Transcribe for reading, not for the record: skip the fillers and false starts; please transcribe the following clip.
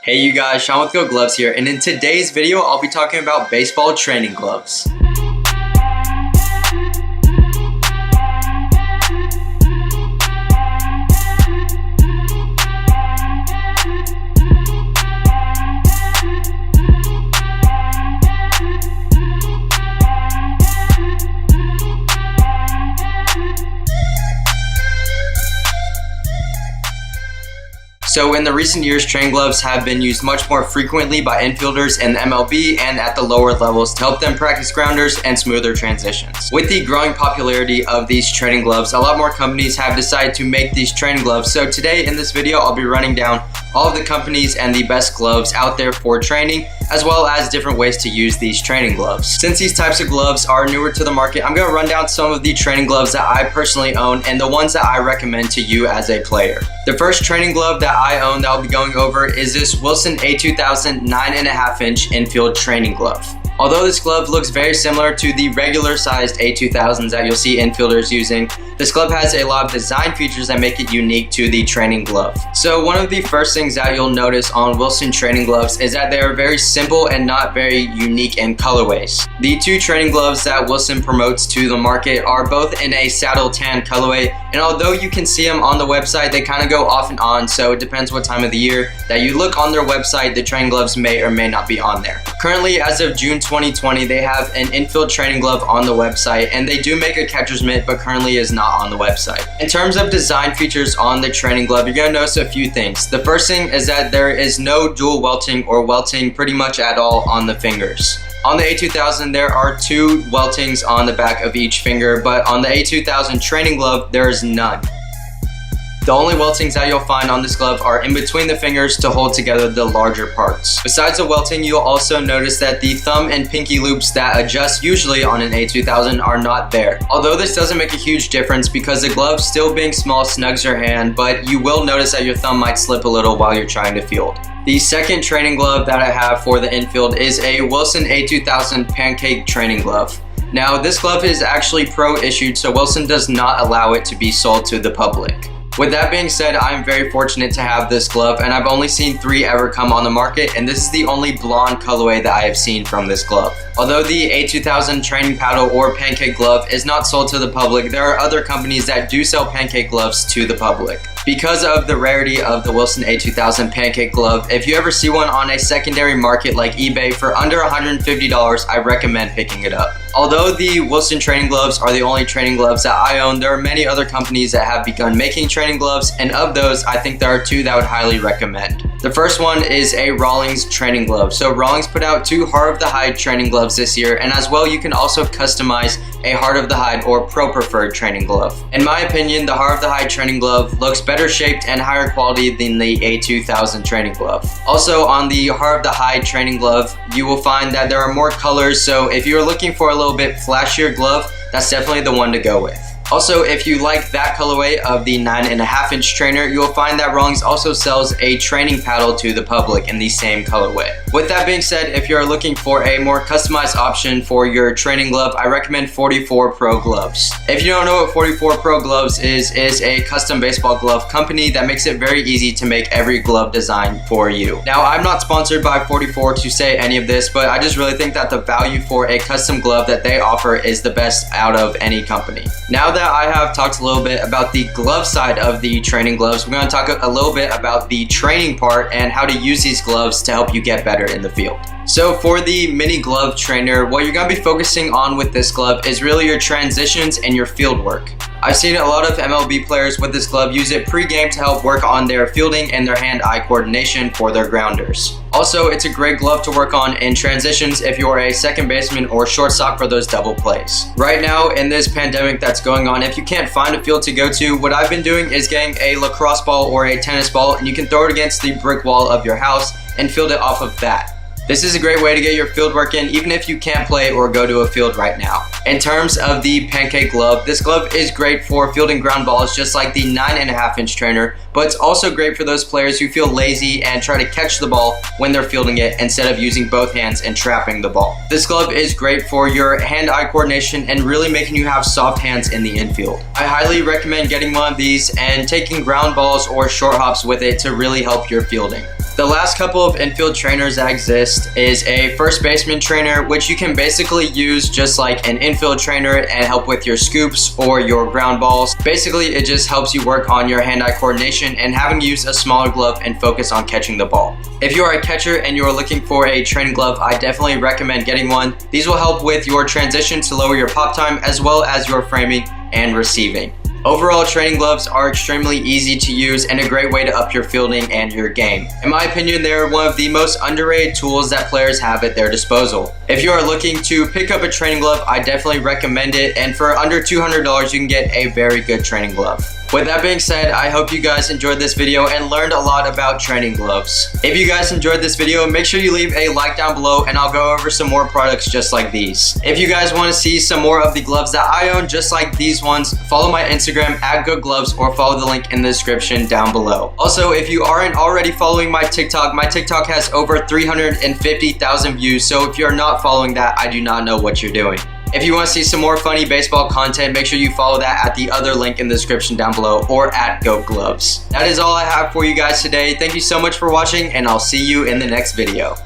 Hey you guys, Sean with Go Gloves here, and in today's video, I'll be talking about baseball training gloves. So in the recent years, training gloves have been used much more frequently by infielders in the MLB and at the lower levels to help them practice grounders and smoother transitions. With the growing popularity of these training gloves, a lot more companies have decided to make these training gloves. So today in this video, I'll be running down all of the companies and the best gloves out there for training, as well as different ways to use these training gloves. Since these types of gloves are newer to the market, I'm going to run down some of the training gloves that I personally own and the ones that I recommend to you as a player. The first training glove that I own that I'll be going over is this Wilson A2000 9.5 inch infield training glove. Although this glove looks very similar to the regular sized A2000s that you'll see infielders using, this glove has a lot of design features that make it unique to the training glove. So one of the first things that you'll notice on Wilson training gloves is that they are very simple and not very unique in colorways. The two training gloves that Wilson promotes to the market are both in a saddle tan colorway, and although you can see them on the website, they kind of go off and on, so it depends what time of the year that you look on their website, the training gloves may or may not be on there. Currently, as of June 2020, they have an infield training glove on the website, and they do make a catcher's mitt, but currently is not on the website. In terms of design features on the training glove, you're going to notice a few things. The first thing is that there is no dual welting or welting pretty much at all on the fingers. On the A2000, there are two weltings on the back of each finger, but on the A2000 training glove, there is none. The only weltings that you'll find on this glove are in between the fingers to hold together the larger parts. Besides the welting, you'll also notice that the thumb and pinky loops that adjust usually on an A2000 are not there. Although this doesn't make a huge difference because the glove still being small snugs your hand, but you will notice that your thumb might slip a little while you're trying to field. The second training glove that I have for the infield is a Wilson A2000 Pancake training glove. Now this glove is actually pro issued, so Wilson does not allow it to be sold to the public. With that being said, I'm very fortunate to have this glove, and I've only seen 3 ever come on the market, and this is the only blonde colorway that I have seen from this glove. Although the A2000 training paddle or pancake glove is not sold to the public, there are other companies that do sell pancake gloves to the public. Because of the rarity of the Wilson A2000 pancake glove, if you ever see one on a secondary market like eBay for under $150, I recommend picking it up. Although the Wilson training gloves are the only training gloves that I own, there are many other companies that have begun making training gloves, and of those, I think there are 2 that I would highly recommend. The first one is a Rawlings training glove. So Rawlings put out 2 Heart of the Hide training gloves this year, and as well you can also customize a Heart of the Hide or Pro Preferred training glove. In my opinion, the Heart of the Hide training glove looks better shaped and higher quality than the A2000 training glove. Also on the Heart of the Hide training glove, you will find that there are more colors, so if you're looking for a little bit flashier glove, that's definitely the one to go with. Also, if you like that colorway of the 9.5 inch trainer, you'll find that Rawlings also sells a training paddle to the public in the same colorway. With that being said, if you're looking for a more customized option for your training glove, I recommend 44 Pro Gloves. If you don't know what 44 Pro Gloves is a custom baseball glove company that makes it very easy to make every glove design for you. Now, I'm not sponsored by 44 to say any of this, but I just really think that the value for a custom glove that they offer is the best out of any company. Now that I have talked a little bit about the glove side of the training gloves, we're going to talk a little bit about the training part and how to use these gloves to help you get better in the field. So for the mini glove trainer, what you're going to be focusing on with this glove is really your transitions and your field work. I've seen a lot of MLB players with this glove use it pre-game to help work on their fielding and their hand-eye coordination for their grounders. Also, it's a great glove to work on in transitions if you're a second baseman or shortstop for those double plays. Right now, in this pandemic that's going on, if you can't find a field to go to, what I've been doing is getting a lacrosse ball or a tennis ball, and you can throw it against the brick wall of your house and field it off of that. This is a great way to get your field work in, even if you can't play or go to a field right now. In terms of the pancake glove, this glove is great for fielding ground balls just like the 9.5 inch trainer, but it's also great for those players who feel lazy and try to catch the ball when they're fielding it instead of using both hands and trapping the ball. This glove is great for your hand-eye coordination and really making you have soft hands in the infield. I highly recommend getting one of these and taking ground balls or short hops with it to really help your fielding. The last couple of infield trainers that exist is a first baseman trainer, which you can basically use just like an infield trainer and help with your scoops or your ground balls. Basically, it just helps you work on your hand-eye coordination and having to use a smaller glove and focus on catching the ball. If you are a catcher and you are looking for a training glove, I definitely recommend getting one. These will help with your transition to lower your pop time as well as your framing and receiving. Overall, training gloves are extremely easy to use and a great way to up your fielding and your game. In my opinion, they're one of the most underrated tools that players have at their disposal. If you are looking to pick up a training glove, I definitely recommend it, and for under $200 you can get a very good training glove. With that being said, I hope you guys enjoyed this video and learned a lot about training gloves. If you guys enjoyed this video, make sure you leave a like down below and I'll go over some more products just like these. If you guys want to see some more of the gloves that I own just like these ones, follow my Instagram @GoodGloves or follow the link in the description down below. Also, if you aren't already following my TikTok has over 350,000 views, so if you're not following that, I do not know what you're doing. If you want to see some more funny baseball content, make sure you follow that at the other link in the description down below or @GoatGloves. That is all I have for you guys today. Thank you so much for watching and I'll see you in the next video.